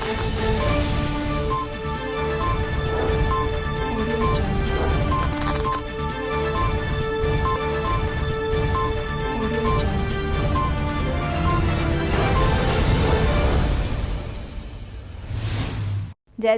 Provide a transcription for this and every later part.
जय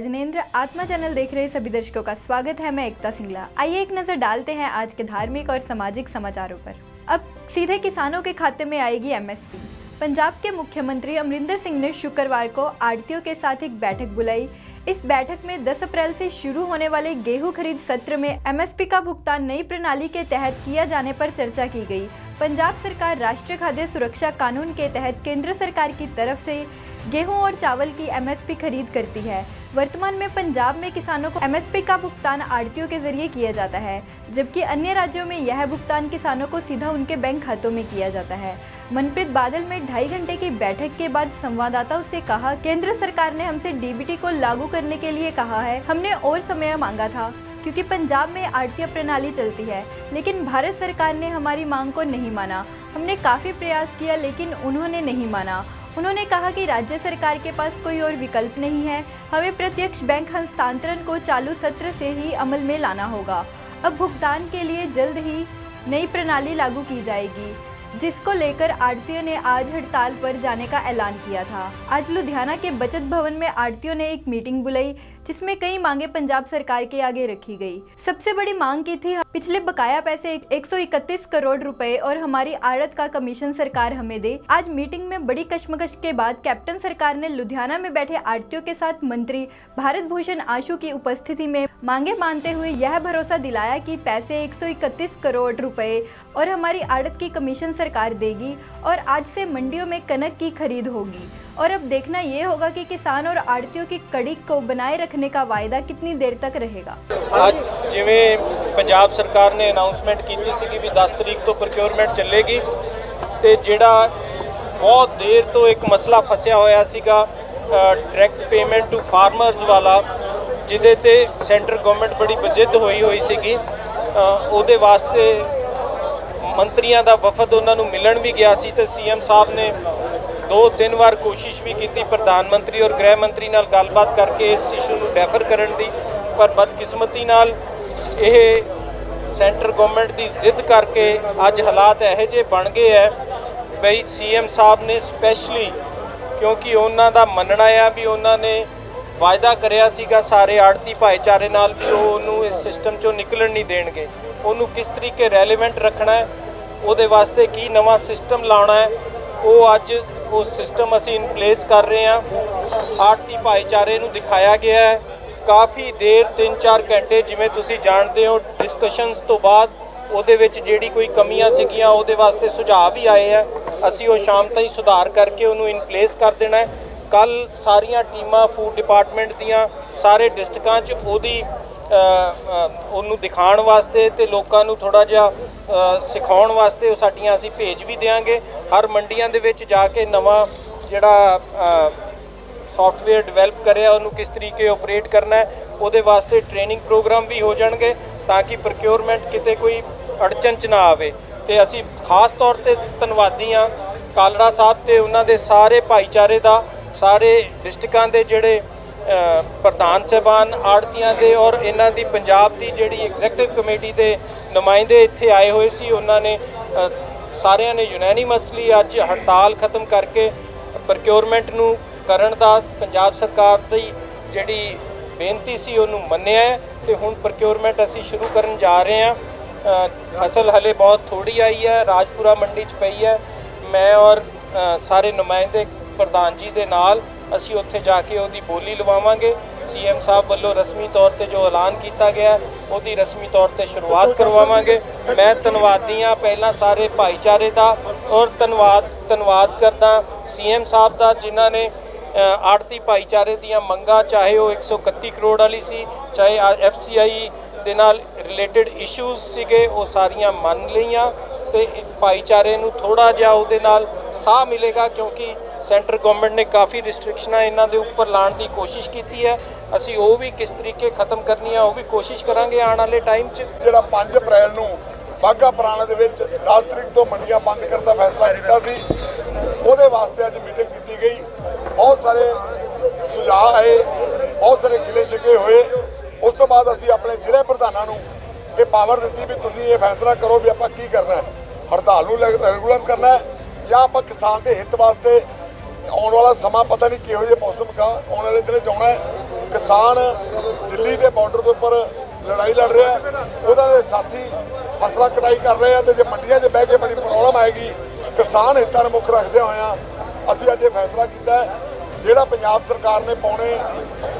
जिनेंद्र। आत्मा चैनल देख रहे सभी दर्शकों का स्वागत है। मैं एकता सिंगला। आइए एक नजर डालते हैं आज के धार्मिक और सामाजिक समाचारों पर। अब सीधे किसानों के खाते में आएगी एमएसपी। पंजाब के मुख्यमंत्री अमरिंदर सिंह ने शुक्रवार को आढ़तियों के साथ एक बैठक बुलाई। इस बैठक में 10 अप्रैल से शुरू होने वाले गेहूं खरीद सत्र में एमएसपी का भुगतान नई प्रणाली के तहत किया जाने पर चर्चा की गई। पंजाब सरकार राष्ट्रीय खाद्य सुरक्षा कानून के तहत केंद्र सरकार की तरफ से गेहूं और चावल की एमएसपी खरीद करती है। वर्तमान में पंजाब में किसानों को एमएसपी का भुगतान आढ़तियों के जरिए किया जाता है, जबकि अन्य राज्यों में यह भुगतान किसानों को सीधा उनके बैंक खातों में किया जाता है। मनप्रीत बादल में 2.5 घंटे की बैठक के बाद संवाददाताओं से कहा, केंद्र सरकार ने हमसे डीबीटी को लागू करने के लिए कहा है। हमने और समय मांगा था क्योंकि पंजाब में आढ़तिया प्रणाली चलती है, लेकिन भारत सरकार ने हमारी मांग को नहीं माना। हमने काफ़ी प्रयास किया लेकिन उन्होंने नहीं माना। उन्होंने कहा कि राज्य सरकार के पास कोई और विकल्प नहीं है। हमें प्रत्यक्ष बैंक हस्तांतरण को चालू सत्र से ही अमल में लाना होगा। अब भुगतान के लिए जल्द ही नई प्रणाली लागू की जाएगी, जिसको लेकर आढ़तियों ने आज हड़ताल पर जाने का ऐलान किया था। आज लुधियाना के बचत भवन में आढ़तियों ने एक मीटिंग बुलाई, जिसमें कई मांगे पंजाब सरकार के आगे रखी गई। सबसे बड़ी मांग की थी पिछले बकाया पैसे 131 करोड़ रुपए और हमारी आड़त का कमीशन सरकार हमें दे। आज मीटिंग में बड़ी कश्मकश के बाद कैप्टन सरकार ने लुधियाना में बैठे आढ़तियों के साथ मंत्री भारत भूषण आशु की उपस्थिति में मांगे मानते हुए यह भरोसा दिलाया कि पैसे 131 करोड़ रुपए और हमारी आड़त की कमीशन सरकार देगी और आज से मंडियों में कनक की खरीद होगी। और अब देखना ये होगा कि किसान और आढ़तियों की कड़ी को बनाए रखने का वायदा कितनी देर तक रहेगा। आज जिवें पंजाब सरकार ने अनाउंसमेंट की सी भी 10 तरीक तो प्रोक्योरमेंट चलेगी, तो जिहड़ा बहुत देर तो एक मसला फसिया होया सीगा डायरैक्ट पेमेंट टू फार्मर्स वाला, जिहदे ते सेंटर गवर्नमेंट बड़ी बजिद होई सीगी, ਉਹਦੇ वास्ते मंत्रियों का वफद उन्होंने मिलन भी गया सी। तो सीएम साहब ने 2-3 बार कोशिश भी की प्रधानमंत्री और गृह मंत्री नाल गलबात करके इस इशू को डैफर करने की, पर बदकिस्मती नाल ये सेंटर गवर्नमेंट की जिद करके अज हालात यह जे बन गए है बई सीएम साहब ने स्पैशली, क्योंकि उन्हों का मनना है भी उन्होंने वायदा कराया सीगा सारे आड़ती भाईचारे नाल भी उन्होंने इस सिस्टम चो निकलन नहीं देंगे। उन्होंने किस तरीके रैलेवेंट रखना है, वो वास्ते की नवा सिस्टम लाना है, वो अज वो सिस्टम असी इन प्लेस कर रहे हैं। आड़ती भाईचारे नूं दिखाया गया है काफ़ी देर 3-4 घंटे, जिमें तुसी जानते हो डिस्कशनस तो बाद ਉਹਦੇ ਵਿੱਚ ਜਿਹੜੀ कोई कमियां ਸੀਗੀਆਂ ਉਹਦੇ वास्ते सुझाव भी आए हैं। ਅਸੀਂ ਉਹ शाम तक सुधार करके ਉਹਨੂੰ इन प्लेस कर देना है। कल सारिया टीमां फूड डिपार्टमेंट दियां सारे डिस्ट्रिक्टां 'ਚ ਉਹਨੂੰ दिखाण वास्ते ते लोकां नूं थोड़ा जिहा सिखाउण वास्ते साडियां ਅਸੀਂ भेज भी देंगे। हर मंडियां दे विच जाके नवां जिहड़ा सॉफ्टवेयर डिवेलप करिया ਉਹਨੂੰ किस तरीके ऑपरेट करना है, ਉਹਦੇ वास्ते ट्रेनिंग प्रोग्राम भी हो जाएंगे ताकि प्रोक्योरमेंट किते कोई अड़चन च ना आवे। ते असी खास तौर पर धन्नवादी हाँ कालड़ा साहब ते उन्हां दे सारे भाईचारे का, सारे डिस्ट्रिक्टां दे जिहड़े प्रधान साहबान आड़तियां दे और इन्हां दी पंजाब दी जिहड़ी एग्जैक्टिव कमेटी दे नुमाइंदे इत्थे आए हुए सी। उन्होंने सारिਆਂ ने यूनैनिमसली अज हड़ताल खत्म करके प्रोक्योरमेंट नूं करन दा पंजाब सरकार दी जिहड़ी बेनती सी उन्होंने मन्निया है। तो हुण प्रोक्योरमेंट असी शुरू करन जा रहे हैं। फसल हले बहुत थोड़ी आई है, राजपुरा मंडी च पई है। मैं और सारे नुमाइंदे प्रधान जी दे नाल असी उत्थे जाके उहदी बोली लवावांगे। सीएम साहब वालों रस्मी तौर पर जो ऐलान किया गया उहदी रस्मी तौर पर शुरुआत करवावांगे। मैं धन्नवादी हाँ पहला सारे भाईचारे का और धन्नवाद करदा सीएम साहब का, जिन्हां ने आड़ती भाईचारे दियां मंगां चाहे वो 131 करोड़ वाली सी, चाहे FCI दे नाल रिलेटेड इशूज़ सीगे, वो सारियां मन लईआं ते भाईचारे नूं थोड़ा जिहा उहदे नाल साह मिलेगा, क्योंकि सेंटर गवर्नमेंट ने काफ़ी रिस्ट्रिक्शनां इन्हां दे उपर लाने की कोशिश की है। असी वो भी किस तरीके खत्म करनी है वो भी कोशिश करांगे आने वाले टाइम च। जिहड़ा 5 अप्रैल नूं बाघा पुराना दे विच 10 तरीक तो मंडियां बंद करने का फैसला किया सी, ਉਹਦੇ वास्ते अज मीटिंग की गई। बहुत सारे ਸੁਝਾਅ ਆਏ, ਬਹੁਤ ਸਾਰੇ ਗਿਲੇ ਸ਼ਿਕਵੇ ਹੋਏ। ਉਸ ਤੋਂ ਬਾਅਦ ਅਸੀਂ ਆਪਣੇ ਜ਼ਿਲ੍ਹੇ ਪ੍ਰਧਾਨਾਂ ਨੂੰ ਇਹ ਪਾਵਰ ਦਿੱਤੀ ਵੀ ਤੁਸੀਂ ਇਹ ਫੈਸਲਾ ਕਰੋ ਵੀ ਆਪਾਂ ਕੀ ਕਰਨਾ ਹੈ, ਹੜਤਾਲ ਨੂੰ ਰੈਗੂਲਰ ਕਰਨਾ ਹੈ ਜਾਂ ਆਪਾਂ ਕਿਸਾਨ ਦੇ ਹਿੱਤ ਵਾਸਤੇ ਆਉਣ ਵਾਲਾ ਸਮਾਂ ਪਤਾ ਨਹੀਂ ਕਿਹੋ ਜਿਹੇ ਮੌਸਮ ਦਾ ਆਉਣ ਵਾਲੇ ਦਿਨ 'ਚ ਆਉਣਾ ਹੈ। ਕਿਸਾਨ ਦਿੱਲੀ ਦੇ ਬਾਰਡਰ ਦੇ ਉੱਪਰ ਲੜਾਈ ਲੜ ਰਿਹਾ ਹੈ, ਉਹਨਾਂ ਦੇ ਸਾਥੀ ਫਸਲਾਂ ਕਟਾਈ ਕਰ ਰਹੇ ਆ ਤੇ ਜੇ ਮੰਡੀਆਂ 'ਚ ਬਹਿ ਕੇ ਬੜੀ ਪ੍ਰੋਬਲਮ ਆਏਗੀ। ਕਿਸਾਨ ਹਿੱਤਾਂ ਨੂੰ ਮੁੱਖ ਰੱਖਦੇ ਹੋਇਆ ਅਸੀਂ ਅੱਜ ਇਹ ਫੈਸਲਾ ਕੀਤਾ ਹੈ, ਜਿਹੜਾ ਪੰਜਾਬ ਸਰਕਾਰ ਨੇ ਪੌਣੇ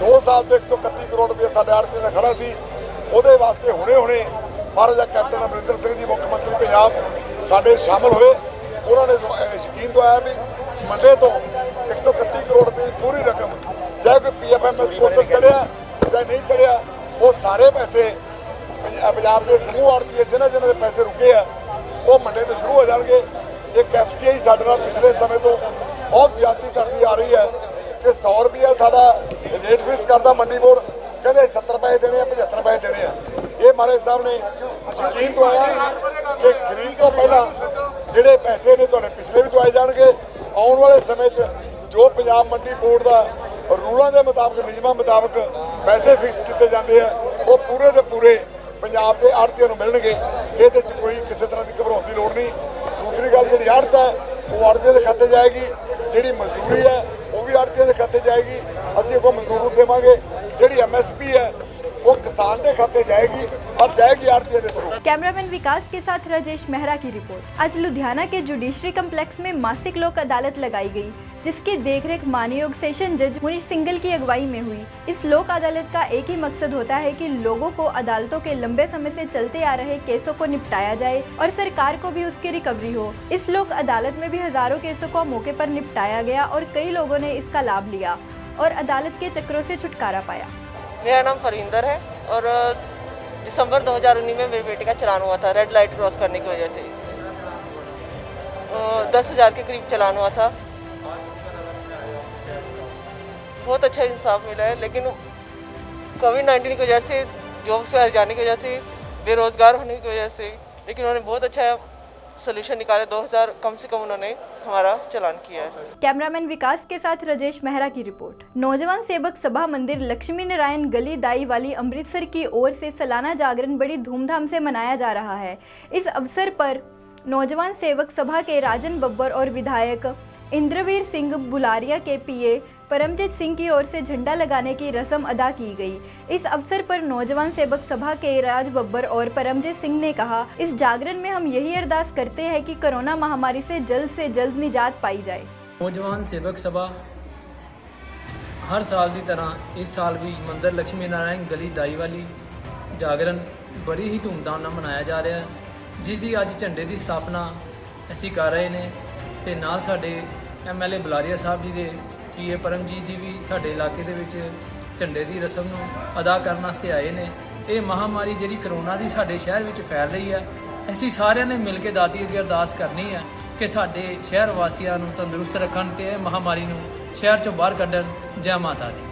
2 ਸਾਲ ਤੇ 131 ਕਰੋੜ ਰੁਪਏ ਸਾਡੇ ਆੜ੍ਹਤੀਆਂ ਦਾ ਖੜਾ ਸੀ, ਉਹਦੇ ਵਾਸਤੇ ਹੁਣੇ ਮਹਾਰਾਜਾ ਕੈਪਟਨ ਅਮਰਿੰਦਰ ਸਿੰਘ ਜੀ ਮੁੱਖ ਮੰਤਰੀ ਪੰਜਾਬ ਸਾਡੇ ਸ਼ਾਮਲ ਹੋਏ। ਉਹਨਾਂ ਨੇ ਯਕੀਨ ਦਵਾਇਆ ਵੀ ਮੰਡੇ ਤੋਂ 131 ਕਰੋੜ ਰੁਪਏ ਦੀ ਪੂਰੀ ਰਕਮ, ਚਾਹੇ ਕੋਈ PFMS ਪੋਰਟਲ ਚੜਿਆ ਚਾਹੇ ਨਹੀਂ ਚੜਿਆ, ਉਹ ਸਾਰੇ ਪੈਸੇ ਪੰਜਾਬ ਦੇ ਸਮੂਹ ਆੜ੍ਹਤੀਏ ਜਿਨ੍ਹਾਂ ਦੇ ਪੈਸੇ ਰੁਕੇ ਆ ਉਹ ਮੰਡੇ ਤੋਂ ਸ਼ੁਰੂ ਹੋ ਜਾਣਗੇ। ਇੱਕ FCI ਸਾਡੇ ਨਾਲ ਪਿਛਲੇ ਸਮੇਂ ਤੋਂ ਬਹੁਤ ਜ਼ਿਆਦਤੀ ਕਰਦੀ ਆ ਰਹੀ ਹੈ ਕਿ 100 ਰੁਪਇਆ ਸਾਡਾ ਰੇਟ ਫਿਕਸ ਕਰਦਾ ਮੰਡੀ ਬੋਰਡ, ਕਹਿੰਦੇ 70 ਪੈਸੇ ਦੇਣੇ ਆ, 75 ਪੈਸੇ ਦੇਣੇ ਆ। ਇਹ ਮਾਰੇ ਸਾਹਿਬ ਨੇ ਯਕੀਨ ਦਵਾਇਆ ਕਿ ਖਰੀਦ ਤੋਂ ਪਹਿਲਾਂ ਜਿਹੜੇ ਪੈਸੇ ਨੇ ਤੁਹਾਡੇ ਪਿਛਲੇ ਵੀ ਦਵਾਏ ਜਾਣਗੇ। ਆਉਣ ਵਾਲੇ ਸਮੇਂ 'ਚ ਜੋ ਪੰਜਾਬ ਮੰਡੀ ਬੋਰਡ ਦਾ ਰੂਲਾਂ ਦੇ ਮੁਤਾਬਕ, ਨਿਯਮਾਂ ਮੁਤਾਬਕ ਪੈਸੇ ਫਿਕਸ ਕੀਤੇ ਜਾਂਦੇ ਆ, ਉਹ ਪੂਰੇ ਦੇ ਪੂਰੇ ਪੰਜਾਬ ਦੇ ਆੜ੍ਹਤੀਆਂ ਨੂੰ ਮਿਲਣਗੇ। ਇਹਦੇ 'ਚ ਕੋਈ ਕਿਸੇ ਤਰ੍ਹਾਂ ਦੀ ਘਬਰਾਉਣ ਦੀ ਲੋੜ ਨਹੀਂ। ਦੂਸਰੀ ਗੱਲ, ਜਿਹੜੀ ਆੜ੍ਹਤ ਹੈ ਉਹ ਆੜ੍ਹਤੀਆਂ ਦੇ ਖਾਤੇ ਜਾਏਗੀ, ਜਿਹੜੀ ਮਜ਼ਦੂਰੀ ਹੈ ਉਹ ਵੀ ਆੜ੍ਹਤੀਆਂ ਦੇ ਖਾਤੇ ਜਾਏਗੀ। ਅਸੀਂ ਅੱਗੋਂ ਮਜ਼ਦੂਰ ਨੂੰ ਦੇਵਾਂਗੇ। ਜਿਹੜੀ MSP है वो किसान के खाते जाएगी और जाएगी आड़तियों के थ्रू। कैमरामैन विकास के साथ राजेश मेहरा की रिपोर्ट। आज लुधियाना के जुडिशरी कम्प्लेक्स में मासिक लोक अदालत लगाई गई, जिसकी देखरेख मानयोग सेशन जज मुनीष सिंगल की अगुवाई में हुई। इस लोक अदालत का एक ही मकसद होता है कि लोगों को अदालतों के लंबे समय से चलते आ रहे केसों को निपटाया जाए और सरकार को भी उसकी रिकवरी हो। इस लोक अदालत में भी हजारों केसों को मौके पर निपटाया गया और कई लोगों ने इसका लाभ लिया और अदालत के चक्रों से छुटकारा पाया। मेरा नाम फरिंदर है और दिसंबर 2019 में मेरी बेटी का चलान हुआ था रेड लाइट क्रॉस करने की वजह से। 10,000 के करीब चलान हुआ था। बहुत अच्छा इंसाफ मिला है, लेकिन कोविड-19 की वजह से, जॉब से हट जाने की वजह से, बेरोज़गार होने की वजह से, लेकिन उन्होंने बहुत अच्छा सोल्यूशन निकाले। 2,000 कम से कम उन्होंने हमारा चलान किया है। कैमरामैन विकास के साथ राजेश मेहरा की रिपोर्ट। नौजवान सेवक सभा मंदिर लक्ष्मी नारायण गली दाई वाली अमृतसर की ओर से सालाना जागरण बड़ी धूमधाम से मनाया जा रहा है। इस अवसर पर नौजवान सेवक सभा के राजन बब्बर और विधायक इंद्रवीर सिंह बुलारिया के PA परमजीत सिंह की ओर से झंडा लगाने की रस्म अदा की गई। इस अवसर पर नौजवान सेवक सभा के राज बब्बर और परमजीत सिंह ने कहा, इस जागरण में हम यही अरदास करते हैं कि कोरोना महामारी से जल्द निजात पाई जाए। नौजवान सेवक सभा हर साल की तरह इस साल भी मंदिर लक्ष्मी नारायण गली दाई वाली जागरण बड़ी ही धूमधाम ਨਾਲ मनाया जा रहा है, जिस दी अज झंडे की स्थापना ਅਸੀਂ कर रहे हैं। ਤੇ ਨਾਲ ਸਾਡੇ MLA ਬੁਲਾਰੀਆ ਸਾਹਿਬ ਜੀ ਦੇ PA ਪਰਮਜੀਤ ਜੀ ਵੀ ਸਾਡੇ ਇਲਾਕੇ ਦੇ ਵਿੱਚ ਝੰਡੇ ਦੀ ਰਸਮ ਨੂੰ ਅਦਾ ਕਰਨ ਵਾਸਤੇ ਆਏ ਨੇ। ਇਹ ਮਹਾਮਾਰੀ ਜਿਹੜੀ ਕਰੋਨਾ ਦੀ ਸਾਡੇ ਸ਼ਹਿਰ ਵਿੱਚ ਫੈਲ ਰਹੀ ਹੈ, ਅਸੀਂ ਸਾਰਿਆਂ ਨੇ ਮਿਲ ਕੇ ਦਾਦੀ ਅੱਗੇ ਅਰਦਾਸ ਕਰਨੀ ਹੈ ਕਿ ਸਾਡੇ ਸ਼ਹਿਰ ਵਾਸੀਆਂ ਨੂੰ ਤੰਦਰੁਸਤ ਰੱਖਣ ਤੇ ਇਹ ਮਹਾਮਾਰੀ ਨੂੰ ਸ਼ਹਿਰ ਚੋਂ ਬਾਹਰ ਕੱਢਣ। जय माता दी।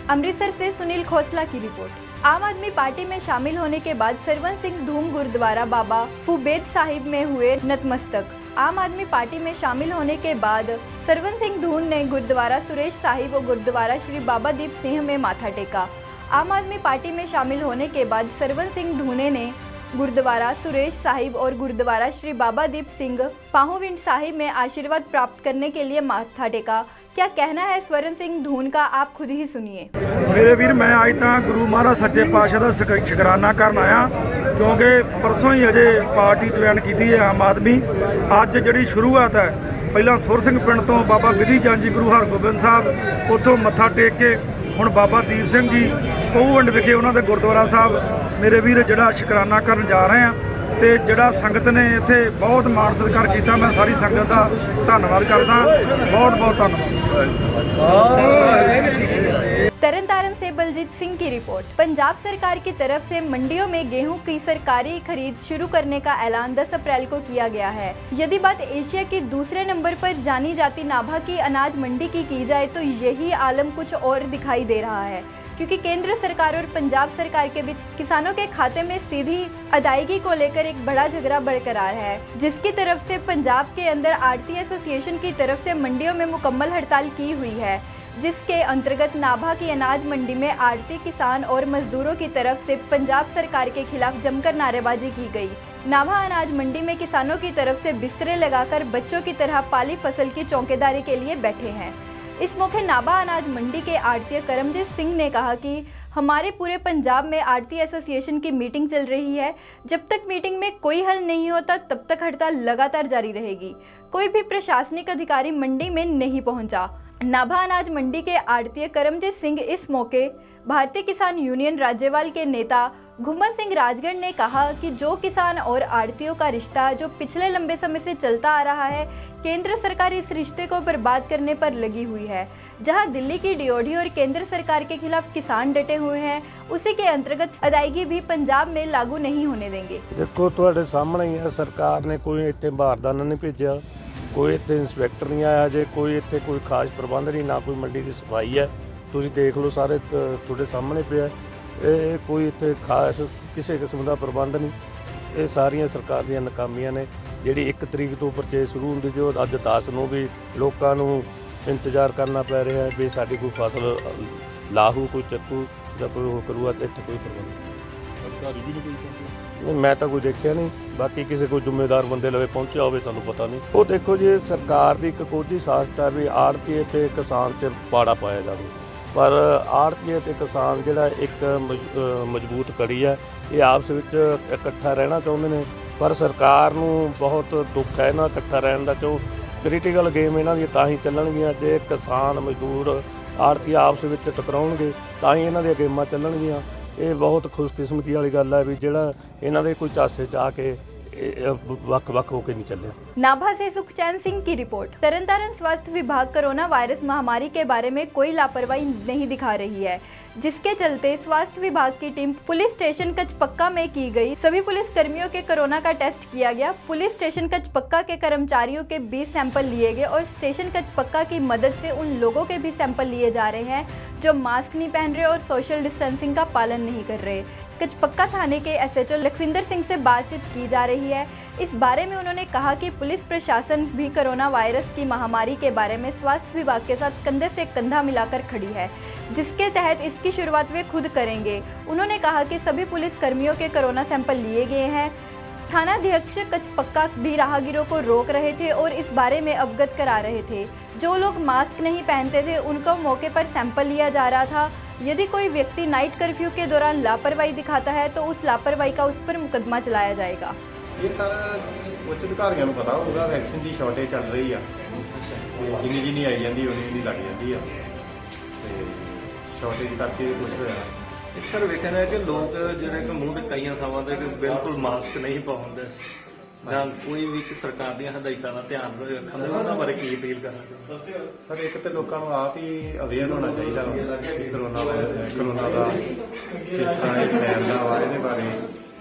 अमृतसर से सुनील खोसला की रिपोर्ट। आम आदमी पार्टी में शामिल होने के बाद सरवन सिंह धूम गुरुद्वारा बाबा फुबेद साहिब में हुए नतमस्तक। आम आदमी पार्टी में शामिल होने के बाद सरवन सिंह धून ने गुरुद्वारा सुरेश साहिब और गुरुद्वारा श्री बाबा दीप सिंह में माथा टेका। आम आदमी पार्टी में शामिल होने के बाद सरवन सिंह धूने ने गुरुद्वारा सुरेश साहिब और गुरुद्वारा श्री बाबा दीप सिंह पाहूविंड साहिब में आशीर्वाद प्राप्त करने के लिए माथा टेका। क्या कहना है स्वरण सिंह धून का, आप खुद ही सुनिए। मेरे वीर, मैं आज तो गुरु महाराज सच्चे पातशाह का शुकराना करन आया, क्योंकि परसों ही अजे पार्टी ज्वाइन की है आम आदमी। अज जी शुरुआत है, पहला सुर सिंह पिंड तो बाबा विधि चंद जी गुरु हरगोबिंद साहब उतों मत्था टेक के हुण बाबा दीप सिंह जी पहूविंड विखे उन्होंने गुरुद्वारा साहब मेरे वीर जड़ा शुकराना करन जा रहे हैं। ਤੇ ਜਿਹੜਾ ਸੰਗਤ ਨੇ ਇੱਥੇ ਬਹੁਤ ਮਾਣ ਸਤਿਕਾਰ ਕੀਤਾ, मैं सारी संगत का धन्यवाद करदा। बहुत बहुत धन्यवाद। तरनतारन से बलजीत सिंह की रिपोर्ट। पंजाब सरकार की तरफ से मंडियों में गेहूं की सरकारी खरीद शुरू करने का ऐलान 10 अप्रैल को किया गया है। यदि बात एशिया की दूसरे नंबर पर जानी जाती नाभा की अनाज मंडी की जाए तो यही आलम कुछ और दिखाई दे रहा है, क्योंकि केंद्र सरकार और पंजाब सरकार के बीच किसानों के खाते में सीधी अदायगी को लेकर एक बड़ा झगड़ा बरकरार है, जिसकी तरफ से पंजाब के अंदर आड़ती एसोसिएशन की तरफ से मंडियों में मुकम्मल हड़ताल की हुई है। जिसके अंतर्गत नाभा की अनाज मंडी में आड़ती, किसान और मजदूरों की तरफ से पंजाब सरकार के खिलाफ जमकर नारेबाजी की गई। नाभा अनाज मंडी में किसानों की तरफ से बिस्तरे लगाकर बच्चों की तरह पाली फसल की चौकीदारी के लिए बैठे हैं। इस मौके नाभा अनाज मंडी के आड़ती करमजीत सिंह ने कहा कि हमारे पूरे पंजाब में आड़ती एसोसिएशन की मीटिंग चल रही है। जब तक मीटिंग में कोई हल नहीं होता तब तक हड़ताल लगातार जारी रहेगी। कोई भी प्रशासनिक अधिकारी मंडी में नहीं पहुंचा। नाभा अनाज मंडी के आड़ती करमजीत सिंह इस मौके भारतीय किसान यूनियन राज्यवाल के नेता घुमन सिंह राजगढ़ ने कहा कि जो किसान और आड़तियों का रिश्ता जो पिछले लंबे समय से चलता आ रहा है, केंद्र सरकार इस रिश्ते को बर्बाद करने पर लगी हुई है। जहां दिल्ली की डीओडी और केंद्र सरकार के खिलाफ किसान डटे हुए हैं, उसी के अंतर्गत अदायगी भी पंजाब में लागू नहीं होने देंगे। देखो तुहाडे सामने ही है, सरकार ने कोई इत्थे बारदाना नहीं भेजा, कोई इत्थे इंस्पैक्टर नहीं आया जे, कोई इत्थे कोई खास प्रबंध नहीं, ना कोई मंडी की सफाई है। तुसीं देख लो सारे तुहाडे सामने पिया, कोई इत्थे खास किसी किस्म का प्रबंध नहीं। ये सारियां सरकार ਦੀਆਂ ਨਾਕਾਮੀਆਂ ਨੇ। ਜਿਹੜੀ 1 ਤਰੀਕ ਤੋਂ ਪਰਚੇਸ ਸ਼ੁਰੂ ਹੁੰਦੀ ਜੋ ਅੱਜ 10 ਨੂੰ ਵੀ ਲੋਕਾਂ ਨੂੰ ਇੰਤਜ਼ਾਰ ਕਰਨਾ ਪੈ ਰਿਹਾ ਹੈ ਵੀ ਸਾਡੀ ਕੋਈ ਫਸਲ ਲਾਹੂ ਕੋਈ ਚੱਕੂ ਜਾਂ ਕੋਈ ਉਹ ਕਰੂਗਾ ਤੇ ਇੱਥੇ ਕੋਈ ਪ੍ਰਬੰਧ ਅਧਿਕਾਰੀ ਵੀ ਨਹੀਂ ਪਹੁੰਚੇ। ਮੈਂ ਤਾਂ ਕੋਈ ਦੇਖਿਆ ਨਹੀਂ, ਬਾਕੀ ਕਿਸੇ ਕੋਈ ਜ਼ਿੰਮੇਦਾਰ ਬੰਦੇ ਲਵੇ ਪਹੁੰਚਿਆ ਹੋਵੇ ਸਾਨੂੰ ਪਤਾ ਨਹੀਂ। ਉਹ ਦੇਖੋ ਜੀ ਸਰਕਾਰ ਦੀ ਇੱਕ ਕੋਝੀ ਸਾਜ਼ਿਸ਼ ਹੈ ਵੀ ਆੜ੍ਹਤੀਏ ਤੇ ਕਿਸਾਨ 'ਚ ਪਾੜਾ ਪਾਇਆ ਜਾਵੇ, ਪਰ ਆੜ੍ਹਤੀਏ ਤੇ ਕਿਸਾਨ ਜਿਹੜਾ ਇੱਕ ਮਜ਼ਬੂਤ ਕੜੀ ਹੈ, ਇਹ ਆਪਸ ਵਿੱਚ ਇਕੱਠਾ ਰਹਿਣਾ ਚਾਹੁੰਦੇ ਨੇ। ਪਰ ਸਰਕਾਰ ਨੂੰ ਬਹੁਤ ਦੁੱਖ ਹੈ ਇਹਨਾਂ ਇਕੱਠਾ ਰਹਿਣ ਦਾ, ਕਿਉਂ ਕ੍ਰਿਟੀਕਲ ਗੇਮ ਇਹਨਾਂ ਦੀਆਂ ਤਾਂ ਹੀ ਚੱਲਣਗੀਆਂ ਜੇ ਕਿਸਾਨ ਮਜ਼ਦੂਰ ਆੜ੍ਹਤੀ ਆਪਸ ਵਿੱਚ ਟਕਰਾਉਣਗੇ ਤਾਂ ਹੀ ਇਹਨਾਂ ਦੀਆਂ ਗੇਮਾਂ ਚੱਲਣਗੀਆਂ। ਇਹ ਬਹੁਤ ਖੁਸ਼ਕਿਸਮਤੀ ਵਾਲੀ ਗੱਲ ਹੈ ਵੀ ਜਿਹੜਾ ਇਹਨਾਂ ਦੇ ਕੋਈ ਚਾਸੇ ਚਾਹ ਕੇ ਵੱਖ-ਵੱਖ होकर नहीं चले। नाभा से सुखचैन सिंह की रिपोर्ट। तरनतारन स्वास्थ्य विभाग कोरोना वायरस महामारी के बारे में कोई लापरवाही नहीं दिखा रही है, जिसके चलते स्वास्थ्य विभाग की टीम पुलिस स्टेशन कचपक्का में की गई। सभी पुलिस कर्मियों के कोरोना का टेस्ट किया गया। पुलिस स्टेशन कचपक्का के कर्मचारियों के 20 सैंपल लिए गए और स्टेशन कचपक्का की मदद से उन लोगों के भी सैंपल लिए जा रहे हैं जो मास्क नहीं पहन रहे और सोशल डिस्टेंसिंग का पालन नहीं कर रहे। कचपक्का थाने के एसएचओ लखविंदर सिंह से बातचीत की जा रही है। इस बारे में उन्होंने कहा कि पुलिस प्रशासन भी कोरोना वायरस की महामारी के बारे में स्वास्थ्य विभाग के साथ कंधे से कंधा मिलाकर खड़ी है, जिसके तहत इसकी शुरुआत वे खुद करेंगे। उन्होंने कहा कि सभी पुलिस कर्मियों के कोरोना सैंपल लिए गए हैं। थानाध्यक्ष कचपक्का भी राहगीरों को रोक रहे थे और इस बारे में अवगत करा रहे थे। जो लोग मास्क नहीं पहनते थे उनको मौके पर सैंपल लिया जा रहा था। यदि कोई व्यक्ति नाइट कर्फ्यू के दौरान लापरवाही दिखाता है तो उस लापरवाही का उस पर मुकदमा चलाया जाएगा। ਇਹ ਸਾਰਾ ਉੱਚ ਅਧਿਕਾਰੀਆਂ ਨੂੰ ਪਤਾ ਹੋਊਗਾ। ਵੈਕਸੀਨ ਦੀ ਸ਼ਾਰਟੇਜ ਚੱਲ ਰਹੀ ਆ ਤੇ ਜਿੰਨੀ ਆਈ ਜਾਂਦੀ ਉਨੀ ਲੱਗ ਜਾਂਦੀ ਆ ਤੇ ਸ਼ਾਰਟੇਜ ਕਰਕੇ ਕੁਝ ਹੋਇਆ। ਇੱਕ ਸਰ ਵੇਖਿਆ ਰਿਹਾ ਕਿ ਲੋਕ ਜਿਹੜੇ ਕਿ ਮੂੰਹ ਦੇ ਕਈਆਂ ਥਾਵਾਂ ਤੇ ਬਿਲਕੁਲ ਮਾਸਕ ਨਹੀਂ ਪਾਉਂਦੇ ਜਾਂ ਕੋਈ ਵੀ ਸਰਕਾਰ ਦੀਆਂ ਹਦਾਇਤਾਂ ਦਾ ਧਿਆਨ ਰੱਖਣ ਦੇ ਉਹਨਾਂ ਬਾਰੇ ਕੀ ਅਪੀਲ ਕਰਨਾ? ਸਰ ਇੱਕ ਤੇ ਲੋਕਾਂ ਨੂੰ ਆਪ ਹੀ ਅਵੇਅਰ ਹੋਣਾ ਚਾਹੀਦਾ ਕਿ ਕਰੋਨਾ ਦਾ ਕਿਸ ਤਰ੍ਹਾਂ ਇਹ ਫੈਲਦਾ ਵਾ, ਇਹਦੇ ਬਾਰੇ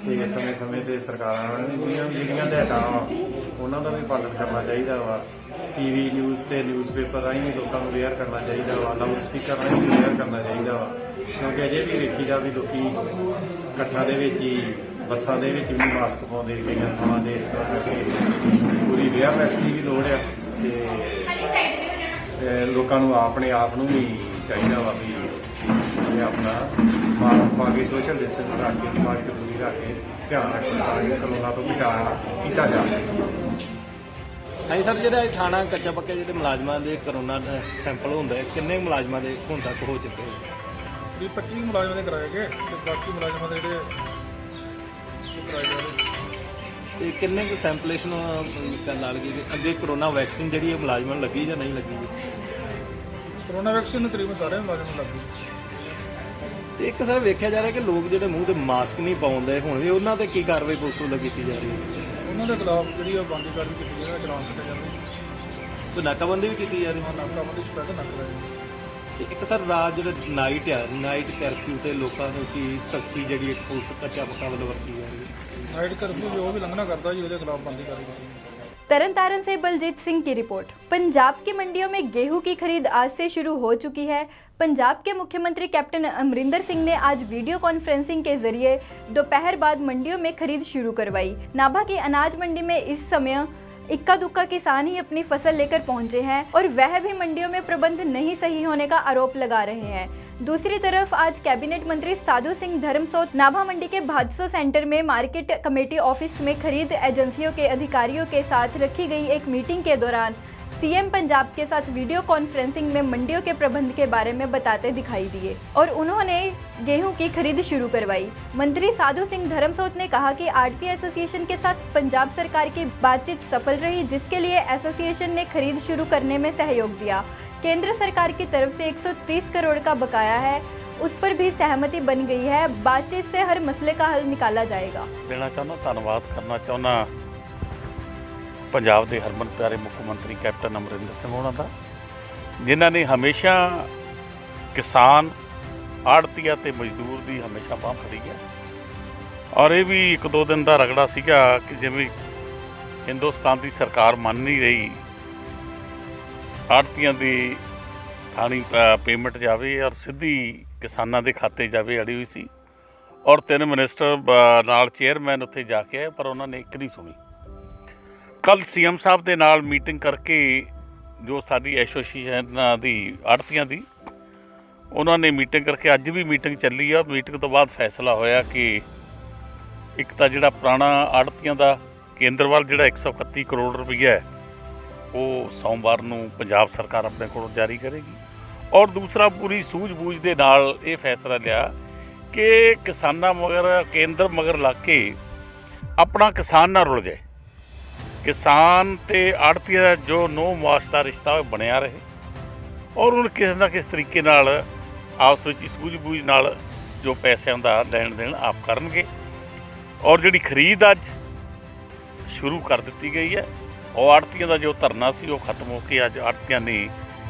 ਤੇ ਸਮੇਂ-ਸਮੇਂ ਤੇ ਸਰਕਾਰਾਂ ਦੀਆਂ ਜਿਹੜੀਆਂ ਹਦਾਇਤਾਂ ਵਾ ਉਹਨਾਂ ਦਾ ਵੀ ਪਾਲਣ ਕਰਨਾ ਚਾਹੀਦਾ ਵਾ। ਟੀਵੀ ਨਿਊਜ਼ ਤੇ ਨਿਊਜ਼ਪੇਪਰ ਰਾਹੀਂ ਵੀ ਲੋਕਾਂ ਨੂੰ ਅਵੇਅਰ ਕਰਨਾ ਚਾਹੀਦਾ ਵਾ, ਲਾਊਡ ਸਪੀਕਰ ਰਾਹੀਂ ਵੀ ਅਵੇਅਰ ਕਰਨਾ ਚਾਹੀਦਾ ਵਾ, ਕਿਉਂਕਿ ਅਜੇ ਵੀ ਵੇਖੀਦਾ ਵੀ ਲੋਕੀ ਇਕੱਠਾਂ ਦੇ ਵਿੱਚ ਹੀ ਬੱਸਾਂ ਦੇ ਵਿੱਚ ਵੀ ਮਾਸਕ ਪਾਉਂਦੇ ਕਈਆਂ ਥਾਵਾਂ ਦੇ। ਇਸ ਤਰ੍ਹਾਂ ਕਰਕੇ ਪੂਰੀ ਅਵੇਅਰਨੈਸ ਦੀ ਵੀ ਲੋੜ ਆ ਤੇ ਲੋਕਾਂ ਨੂੰ ਆਪਣੇ ਆਪ ਨੂੰ ਵੀ ਚਾਹੀਦਾ ਵਾ ਵੀ ਇਹ ਆਪਣਾ ਮਾਸਕ ਪਾ ਕੇ ਸੋਸ਼ਲ ਡਿਸਟੈਂਸ ਰੱਖ ਕੇ ਸਮਾਜਿਕ ਦੂਰੀ ਰੱਖ ਕੇ ਧਿਆਨ ਰੱਖਣਾ ਤਾਂ ਕਿ ਕਰੋਨਾ ਤੋਂ ਬਚਾਅ ਕੀਤਾ ਜਾ ਸਕੇ। ਹਾਂਜੀ ਸਰ, ਜਿਹੜਾ ਇਹ ਥਾਣਾ ਕੱਚਾ ਪੱਕੇ ਜਿਹੜੇ ਮੁਲਾਜ਼ਮਾਂ ਦੇ ਕਰੋਨਾ ਸੈਂਪਲ ਹੁੰਦਾ ਹੈ, ਕਿੰਨੇ ਮੁਲਾਜ਼ਮਾਂ ਦੇ ਹੁਣ ਤੱਕ ਹੋ ਚੁੱਕੇ? 25 ਮੁਲਾਜ਼ਮਾਂ ਦੇ ਕਰਾਏ ਗਏ ਤੇ ਬਾਕੀ ਮੁਲਾਜ਼ਮਾਂ ਦੇ ਜਿਹੜੇ ਕਰਾਏ ਗਏ। ਤੇ ਕਿੰਨੇ ਕੁ ਸੈਂਪਲੇਸ਼ਨ ਨਾਲ ਗਈ ਅੱਗੇ ਕਰੋਨਾ ਵੈਕਸੀਨ ਜਿਹੜੀ ਇਹ ਮੁਲਾਜ਼ਮਾਂ ਨੂੰ ਲੱਗੀ ਜਾਂ ਨਹੀਂ ਲੱਗੀ? ਕਰੋਨਾ ਵੈਕਸੀਨ ਤਕਰੀਬਨ ਸਾਰੇ ਮੁਲਾਜ਼ਮਾਂ ਨੂੰ ਲੱਗ ਗਈ। ਤੇ ਇੱਕ ਸਰ ਵੇਖਿਆ ਜਾ ਰਿਹਾ ਕਿ ਲੋਕ ਜਿਹੜੇ ਮੂੰਹ ਤੇ ਮਾਸਕ ਨਹੀਂ ਪਾਉਂਦੇ, ਹੁਣ ਵੀ ਉਹਨਾਂ ਤੇ ਕੀ ਕਾਰਵਾਈ ਪੁਲਿਸ ਵੱਲੋਂ ਕੀਤੀ ਜਾ ਰਹੀ ਹੈ? ਉਹਨਾਂ ਦੇ ਖਿਲਾਫ ਜਿਹੜੀ ਆ ਬੰਦੀ ਕਾਰਵਾਈ ਕੀਤੀ ਜਾ ਰਹੀ ਹੈ, ਚਲਾਨ ਕੱਟੇ ਜਾਂਦੇ। ਤੇ ਨਾਕਾਬੰਦੀ ਵੀ ਕੀਤੀ ਜਾ ਰਹੀ ਹੈ? ਨਾਕਾਬੰਦੀ ਸਪੈਸ਼ਲ ਨੱਕ ਰਹੇ। ਤੇ ਇੱਕ ਸਰ ਰਾਤ ਜਿਹੜਾ ਨਾਈਟ ਕਰਫਿਊ ਤੇ ਲੋਕਾਂ ਨੂੰ ਕੀ ਸਖਤੀ ਜਿਹੜੀ ਪੁਲਿਸ ਕੱਚਾ ਪੱਕਾ ਵੱਲੋਂ ਵਰਤੀ ਜਾ ਰਹੀ ਹੈ? ਨਾਈਟ ਕਰਫਿਊ ਜੋ ਵੀ ਲੰਘਣਾ ਕਰਦਾ ਜੀ ਉਹਦੇ ਖਿਲਾਫ ਬੰਦੀ ਕਾਰਵਾਈ ਕੀਤੀ। तरनतारन से बलजीत सिंह की रिपोर्ट। पंजाब की मंडियों में गेहूं की खरीद आज से शुरू हो चुकी है। पंजाब के मुख्यमंत्री कैप्टन अमरिंदर सिंह ने आज वीडियो कॉन्फ्रेंसिंग के जरिए दोपहर बाद मंडियों में खरीद शुरू करवाई। नाभा की अनाज मंडी में इस समय इक्का दुक्का किसान ही अपनी फसल लेकर पहुंचे हैं और वह भी मंडियों में प्रबंध नहीं सही होने का आरोप लगा रहे हैं। दूसरी तरफ आज कैबिनेट मंत्री साधु सिंह धर्मसोत नाभा मंडी के भादसो सेंटर में मार्केट कमेटी ऑफिस में खरीद एजेंसियों के अधिकारियों के साथ रखी गई एक मीटिंग के दौरान सीएम पंजाब के साथ वीडियो कॉन्फ्रेंसिंग में मंडियों के प्रबंध के बारे में बताते दिखाई दिए और उन्होंने गेहूं की खरीद शुरू करवाई। मंत्री साधु सिंह धर्मसोत ने कहा कि आढ़ती एसोसिएशन के साथ पंजाब सरकार की बातचीत सफल रही, जिसके लिए एसोसिएशन ने खरीद शुरू करने में सहयोग दिया। केंद्र सरकार की तरफ से 130 करोड़ का बकाया है, उस पर भी सहमति बन गई है। बातचीत से हर मसले का हल निकाला जाएगा। देना चाहना धन्यवाद करना चाहना पंजाब के हरमन प्यारे मुख्य मंत्री कैप्टन अमरिंदर सिंह होना था, जिन्होंने हमेशा किसान आड़तीआ ते मजदूर की हमेशा बांह फड़ी है। और ये भी 1-2 दिन का रगड़ा सीगा कि जिवें हिंदुस्तान की सरकार मान नहीं रही आड़तीआं दी थानी पेमेंट जावे और सीधी किसानां दे खाते जावे अड़ी हुई सी। और 3 मिनिस्टर नाल चेयरमैन उत्थे जाके आए पर उन्होंने एक नहीं सुनी। कल सीएम साहब के नाल मीटिंग करके जो साडी एसोसीएशन दी आड़तीआं दी उन्होंने मीटिंग करके अज भी मीटिंग चली है। मीटिंग तो बाद फैसला होया कि एक तो जिहड़ा पुराना आड़तीआं दा केंद्र वाल जिहड़ा 131 करोड़ रुपया है वो सोमवार नूं पंजाब सरकार अपने कोलों जारी करेगी। और दूसरा पूरी सूझबूझ दे नाल ये फैसला लिया कि किसानां मगर केंद्र मगर ला के अपना किसान ना रुल जाए, किसान ते आड़तीआ जो नो वास्ता रिश्ता बनया रहे और उन किसी ना किस तरीके नाल आपस में सूझबूझ नाल जो पैसों का लैन देन आप करनगे। और जिहड़ी खरीद अज शुरू कर दी गई है और आड़तीआं का जो धरना सी वो खत्म हो के अज आड़तीआं ने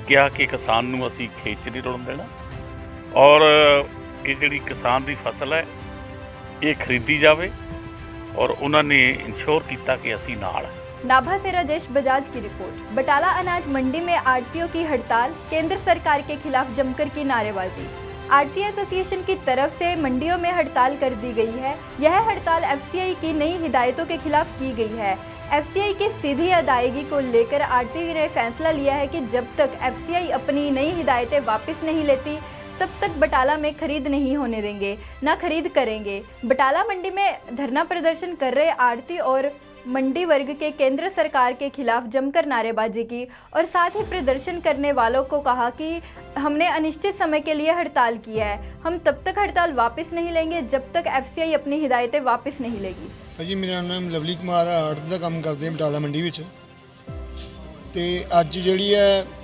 कहा कि किसान नूं असीं खेत च नहीं रुलण देना और ये जिहड़ी किसान की फसल है ये खरीदी जावे और उन्होंने इंश्योर किया कि असीं नाल। नाभा से राजेश बजाज की रिपोर्ट। बटाला अनाज मंडी में आड़तियों की हड़ताल, केंद्र सरकार के खिलाफ जमकर की नारेबाजी। आड़ती एसोसिएशन की तरफ से मंडियों में हड़ताल कर दी गई है। यह हड़ताल एफसीआई की नई हिदायतों के खिलाफ की गई है। एफसीआई की सीधी अदायगी को लेकर आड़ती ने फैसला लिया है कि जब तक एफसीआई अपनी नई हिदायतें वापस नहीं लेती तब तक बटाला में खरीद नहीं होने देंगे, न खरीद करेंगे। बटाला मंडी में धरना प्रदर्शन कर रहे आड़ती और मंडी वर्ग के केंद्र सरकार के खिलाफ जमकर नारेबाजी की और साथ ही प्रदर्शन करने वालों को कहा कि हमने अनिश्चित समय के लिए हड़ताल की है, हम तब तक हड़ताल वापस नहीं लेंगे जब तक एफसीआई अपनी हिदायतें वापस नहीं लेगी। जी मेरा नाम लवली कुमार है, आड़त का काम करते हैं बटाला मंडी विच ते अज जिहड़ी है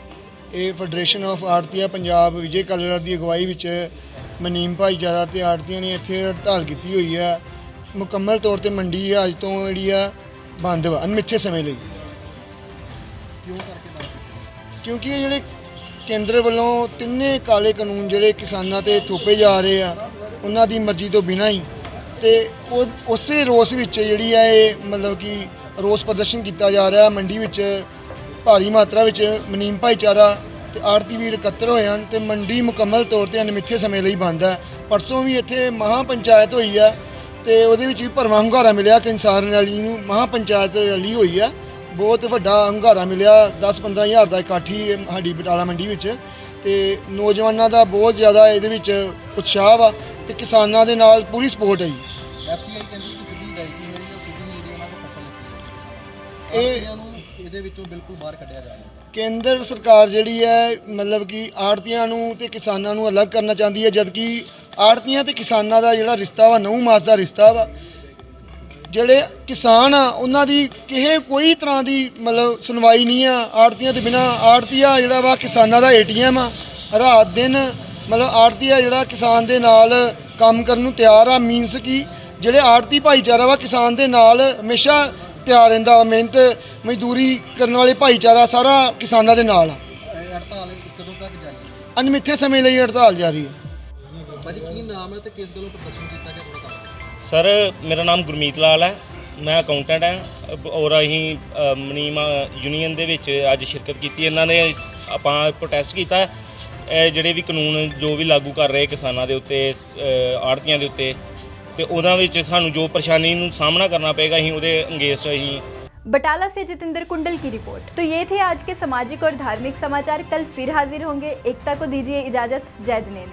ये फैडरेशन ऑफ आड़तीआ पंजाब विजय कालेरा की अगवाई विच मनीम भाईचारा ते आड़तीआं ने इत्थे हड़ताल की हुई है। मुकम्मल तौर पर मंडी अज तो जिहड़ी है बंद वा अनमिथे समय ਲਈ। क्योंकि ये जिहड़े केंद्र वालों तिन्ने काले कानून जिहड़े किसानां ते थोपे जा रहे हैं उन्हां दी मर्जी तो बिना ही ते उस रोस विच जिहड़ी है ये मतलब कि रोस प्रदर्शन किया जा रहा है। मंडी विच भारी मात्रा विच मनीम भाईचारा ते आड़ती वीर इकत्तर होए हन ते मंडी मुकम्मल तौर पर अनमिथे समय ਲਈ बंद है। परसों भी इत्थे महा पंचायत हुई है ਤੇ ਉਹਦੇ ਵਿੱਚ ਵੀ ਭਰਵਾਂ ਹੰਗਾਰਾ ਮਿਲਿਆ। ਕਿਸਾਨ ਰੈਲੀ ਨੂੰ ਮਹਾ ਪੰਚਾਇਤ ਰੈਲੀ ਹੋਈ ਹੈ, ਬਹੁਤ ਵੱਡਾ ਹੰਗਾਰਾ ਮਿਲਿਆ। 10-15 ਹਜ਼ਾਰ ਦਾ ਇਕੱਠੀ ਸਾਡੀ ਬਟਾਲਾ ਮੰਡੀ ਵਿੱਚ ਤੇ ਨੌਜਵਾਨਾਂ ਦਾ ਬਹੁਤ ਜ਼ਿਆਦਾ ਇਹਦੇ ਵਿੱਚ ਉਤਸ਼ਾਹ ਵਾ ਤੇ ਕਿਸਾਨਾਂ ਦੇ ਨਾਲ ਪੂਰੀ ਸਪੋਰਟ ਹੈ ਜੀ। ਐਫਸੀਆਈ ਕਹਿੰਦੀ ਕਿ ਸਿੱਧੀ ਅਦਾਇਗੀ ਮੇਰੀ ਉਹ ਸਿੱਧੀ ਜਿਹੜੀ ਉਹਨਾਂ ਕੋਲ ਫਸਲ ਇਹ ਇਹਦੇ ਵਿੱਚੋਂ ਬਿਲਕੁਲ ਬਾਹਰ ਕੱਢਿਆ ਜਾ ਰਿਹਾ। ਕੇਂਦਰ ਸਰਕਾਰ ਜਿਹੜੀ ਹੈ ਮਤਲਬ ਕਿ ਆੜਤੀਆਂ ਨੂੰ ਤੇ ਕਿਸਾਨਾਂ ਨੂੰ ਅਲੱਗ ਕਰਨਾ ਚਾਹੁੰਦੀ ਹੈ, ਜਦਕਿ ਆੜਤੀਆਂ ਤੇ ਕਿਸਾਨਾਂ ਦਾ ਜਿਹੜਾ ਰਿਸ਼ਤਾ ਵਾ 9 ਮਾਸ ਦਾ ਰਿਸ਼ਤਾ ਵਾ। ਜਿਹੜੇ ਕਿਸਾਨ ਆ ਉਹਨਾਂ ਦੀ ਕਿਸੇ ਕੋਈ ਤਰ੍ਹਾਂ ਦੀ ਮਤਲਬ ਸੁਣਵਾਈ ਨਹੀਂ ਆ ਆੜਤੀਆਂ ਦੇ ਬਿਨਾ। ਆੜਤੀਆ ਜਿਹੜਾ ਵਾ ਕਿਸਾਨਾਂ ਦਾ ਏਟੀਐਮ ਆ, ਰਾਤ ਦਿਨ ਮਤਲਬ ਆੜਤੀਆ ਜਿਹੜਾ ਕਿਸਾਨ ਦੇ ਨਾਲ ਕੰਮ ਕਰਨ ਨੂੰ ਤਿਆਰ ਆ। ਮੀਨਸ ਕਿ ਜਿਹੜੇ ਆੜਤੀ ਭਾਈਚਾਰਾ ਵਾ ਕਿਸਾਨ ਦੇ ਨਾਲ ਹਮੇਸ਼ਾ ਤਿਆਰ ਰਹਿੰਦਾ ਵਾ। ਮਿਹਨਤ ਮਜ਼ਦੂਰੀ ਕਰਨ ਵਾਲੇ ਭਾਈਚਾਰਾ ਸਾਰਾ ਕਿਸਾਨਾਂ ਦੇ ਨਾਲ ਆ। ਹੜਤਾਲ ਕਦੋਂ ਤੱਕ ਜਾਰੀ? ਅਨਮਿੱਥੇ ਸਮੇਂ ਲਈ ਹੜਤਾਲ ਜਾਰੀ ਹੈ। ਭਾਜੀ ਕੀ ਨਾਮ ਹੈ ਤੇ ਕਿਸ ਗੱਲੋਂ ਪ੍ਰਦਰਸ਼ਨ ਕੀਤਾ ਗਿਆ ਤੁਹਾਡਾ? सर मेरा नाम गुरमीत लाल है, मैं अकाउंटेंट है और अहीं मनीम यूनीयन दे विच अज शिरकत की। इन्हों ने आपां प्रोटेस्ट किया जिहड़े भी कानून जो भी लागू कर रहे किसानां दे उत्ते आड़तियां दे उत्ते ते उहदां विच सानूं जो परेशानी नूं सामना करना पेगा अहीं उहदे अंगेस्ट अहीं। बटाला से जितेंद्र कुंडल की रिपोर्ट। तो ये थे आज के सामाजिक और धार्मिक समाचार। कल फिर हाजिर होंगे। एकता को दीजिए इजाजत। जय जिनेंद्र।